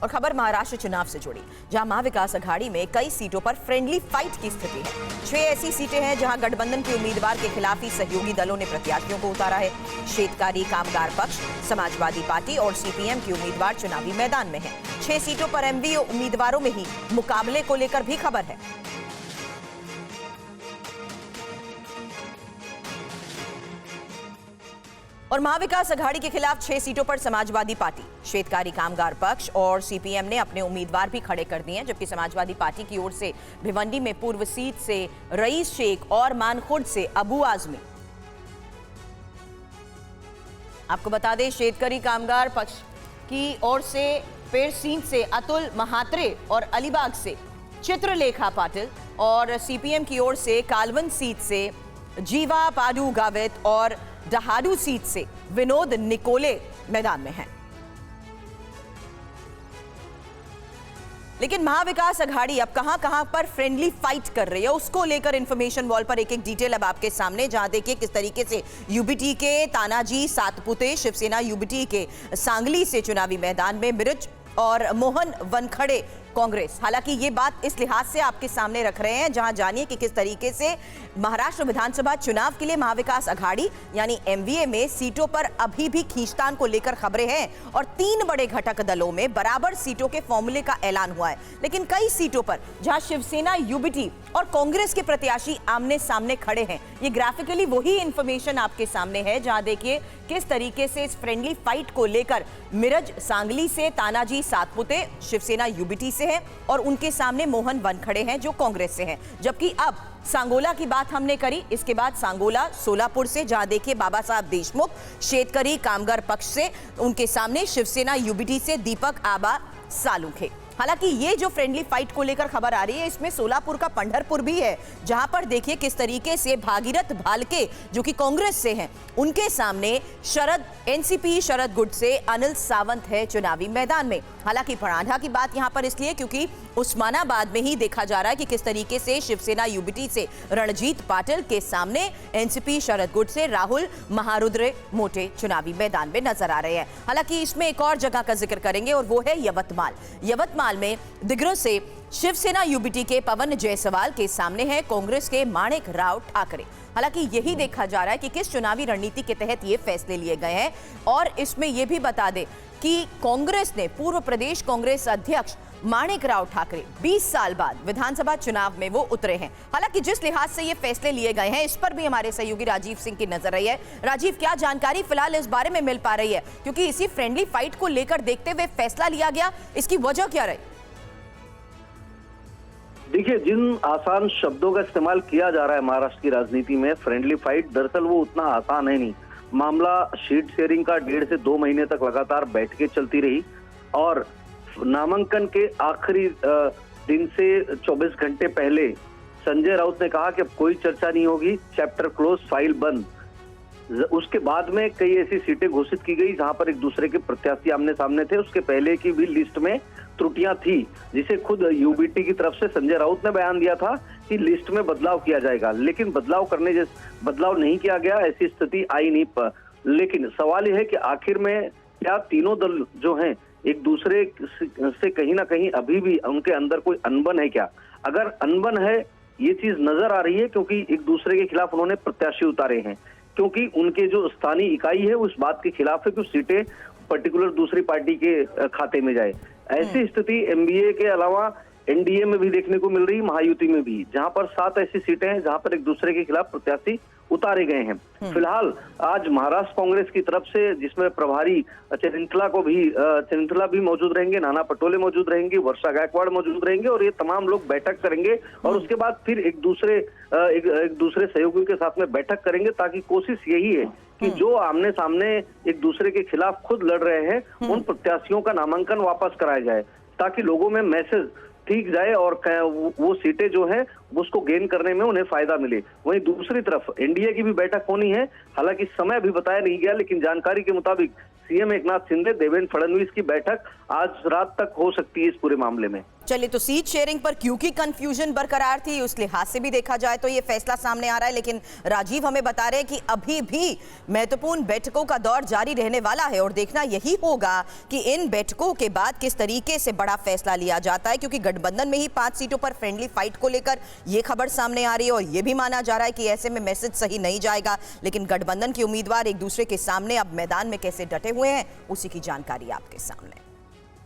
और खबर महाराष्ट्र चुनाव से जुड़ी, जहां महाविकास अघाड़ी में कई सीटों पर फ्रेंडली फाइट की स्थिति है। 6 ऐसी सीटें हैं जहां गठबंधन के उम्मीदवार के खिलाफ ही सहयोगी दलों ने प्रत्याशियों को उतारा है। शेतकारी कामगार पक्ष, समाजवादी पार्टी और सीपीएम के उम्मीदवार चुनावी मैदान में हैं। 6 सीटों पर एमवी उम्मीदवारों में ही मुकाबले को लेकर भी खबर है। और महाविकास अघाड़ी के खिलाफ 6 सीटों पर समाजवादी पार्टी, शेतकारी कामगार पक्ष और सीपीएम ने अपने उम्मीदवार भी खड़े कर दिए हैं, जबकि समाजवादी पार्टी की ओर से भिवंडी में पूर्व सीट से रईस शेख और मानखुर्द से अबू आजमी। आपको बता दें, शेतकारी कामगार पक्ष की ओर से पेड़ सीट से अतुल महात्रे और अलीबाग से चित्रलेखा पाटिल और सीपीएम की ओर से कालवन सीट से जीवा पाडू गावित और डहाडू सीट से विनोद निकोले मैदान में हैं। लेकिन महाविकास अघाड़ी अब कहां पर फ्रेंडली फाइट कर रही है, उसको लेकर इंफॉर्मेशन वॉल पर एक एक डिटेल अब आपके सामने, जहां देखिए किस तरीके से यूबीटी के तानाजी सातपुते, शिवसेना यूबीटी के सांगली से चुनावी मैदान में मिर्च और मोहन वनखड़े कांग्रेस। हालांकि ये बात इस लिहाज से आपके सामने रख रहे हैं, जहां जानिए कि किस तरीके से महाराष्ट्र विधानसभा चुनाव के लिए महाविकास अघाड़ी यानी एमवीए में सीटों पर अभी भी खींचतान को लेकर खबरें हैं और 3 बड़े घटक दलों में बराबर सीटों के फॉर्मूले का ऐलान हुआ है। लेकिन कई सीटों पर जहां शिवसेना यूबीटी और कांग्रेस के प्रत्याशी आमने सामने खड़े हैं, ये ग्राफिकली वही इंफॉर्मेशन आपके सामने है, जहां देखिए किस तरीके से इस फ्रेंडली फाइट को लेकर मिरज सांगली से तानाजी सातपुते शिवसेना यूबीटी से हैं और उनके सामने मोहन वनखड़े हैं जो कांग्रेस से हैं। जबकि अब सांगोला की बात हमने करी, इसके बाद सांगोला सोलापुर से, जहां देखिए बाबा साहब देशमुख शेतकरी कामगार पक्ष से, उनके सामने शिवसेना यूबीटी से दीपक आबा सालुखे। हालांकि ये जो फ्रेंडली फाइट को लेकर खबर आ रही है, इसमें सोलापुर का पंढरपुर भी है, जहां पर देखिए किस तरीके से भागीरथ भालके जो कि कांग्रेस से हैं, उनके सामने एनसीपी शरद गुट से अनिल सावंत है चुनावी मैदान में। हालांकि परांठा की बात यहां पर इसलिए क्योंकि उस्मानाबाद में ही देखा जा रहा है कि किस तरीके से शिवसेना यूबीटी से रणजीत पाटिल के सामने एनसीपी शरद गुट से राहुल महारुद्र मोटे चुनावी मैदान में नजर आ रहे हैं। हालांकि इसमें एक और जगह का जिक्र करेंगे और वो है यवतमाल में दिग्रस से शिवसेना यूबीटी के पवन जायसवाल के सामने है कांग्रेस के माणिक राव ठाकरे। हालांकि यही देखा जा रहा है कि किस चुनावी रणनीति के तहत ये फैसले लिए गए हैं। और इसमें यह भी बता दें कि कांग्रेस ने पूर्व प्रदेश कांग्रेस अध्यक्ष माणिक राव ठाकरे 20 साल बाद विधानसभा चुनाव में वो उतरे हैं। हालांकि जिस लिहाज से ये फैसले लिए गए हैं, इस पर भी हमारे सहयोगी राजीव सिंह की नजर रही है। राजीव, क्या जानकारी फिलहाल इस बारे में मिल पा रही है, क्योंकि इसी फ्रेंडली फाइट को लेकर देखते हुए फैसला लिया गया, इसकी वजह क्या रही? देखिए, जिन आसान शब्दों का इस्तेमाल किया जा रहा है महाराष्ट्र की राजनीति में, फ्रेंडली फाइट, दरअसल वो उतना आसान है नहीं। मामला शीट शेयरिंग का 1.5 से 2 महीने तक लगातार बैठकें चलती रही और नामांकन के आखिरी दिन से 24 घंटे पहले संजय राउत ने कहा कि अब कोई चर्चा नहीं होगी, चैप्टर क्लोज, फाइल बंद। उसके बाद में कई ऐसी सीटें घोषित की गई जहां पर एक दूसरे के प्रत्याशी आमने सामने थे। उसके पहले की भी लिस्ट में त्रुटियां थी, जिसे खुद यूबीटी की तरफ से संजय राउत ने बयान दिया था कि लिस्ट में बदलाव किया जाएगा, लेकिन बदलाव नहीं किया गया, ऐसी स्थिति आई नहीं। लेकिन सवाल यह है कि आखिर में क्या तीनों दल जो हैं एक दूसरे से कहीं ना कहीं अभी भी उनके अंदर कोई अनबन है क्या? अगर अनबन है, ये चीज नजर आ रही है क्योंकि एक दूसरे के खिलाफ उन्होंने प्रत्याशी उतारे हैं, क्योंकि उनके जो स्थानीय इकाई है उस बात के खिलाफ है कि सीटें पर्टिकुलर दूसरी पार्टी के खाते में जाए। ऐसी स्थिति एमबीए के अलावा एनडीए में भी देखने को मिल रही, महायुति में भी, जहां पर 7 ऐसी सीटें हैं जहां पर एक दूसरे के खिलाफ प्रत्याशी उतारे गए हैं। फिलहाल आज महाराष्ट्र कांग्रेस की तरफ से, जिसमें प्रभारी चरिंतला भी मौजूद रहेंगे, नाना पटोले मौजूद रहेंगे, वर्षा गायकवाड़ मौजूद रहेंगे और ये तमाम लोग बैठक करेंगे और उसके बाद फिर एक दूसरे सहयोगियों के साथ में बैठक करेंगे, ताकि कोशिश यही है कि जो आमने सामने एक दूसरे के खिलाफ खुद लड़ रहे हैं उन प्रत्याशियों का नामांकन वापस कराया जाए, ताकि लोगों में मैसेज ठीक जाए और वो सीटें जो है उसको गेन करने में उन्हें फायदा मिले। वहीं दूसरी तरफ एनडीए की भी बैठक होनी है, हालांकि समय अभी बताया नहीं गया, लेकिन जानकारी के मुताबिक सीएम एकनाथ शिंदे, देवेंद्र फडणवीस की बैठक आज रात तक हो सकती है इस पूरे मामले में। चलिए, तो सीट शेयरिंग पर क्योंकि कंफ्यूजन बरकरार थी, उस लिहाज से भी देखा जाए तो ये फैसला सामने आ रहा है। लेकिन राजीव हमें बता रहे हैं कि अभी भी महत्वपूर्ण बैठकों का दौर जारी रहने वाला है और देखना यही होगा कि इन बैठकों के बाद किस तरीके से बड़ा फैसला लिया जाता है, क्योंकि गठबंधन में ही 5 सीटों पर फ्रेंडली फाइट को लेकर यह खबर सामने आ रही है और यह भी माना जा रहा है कि ऐसे में मैसेज सही नहीं जाएगा। लेकिन गठबंधन के उम्मीदवार एक दूसरे के सामने अब मैदान में कैसे डटे हुए हैं, उसी की जानकारी आपके सामने।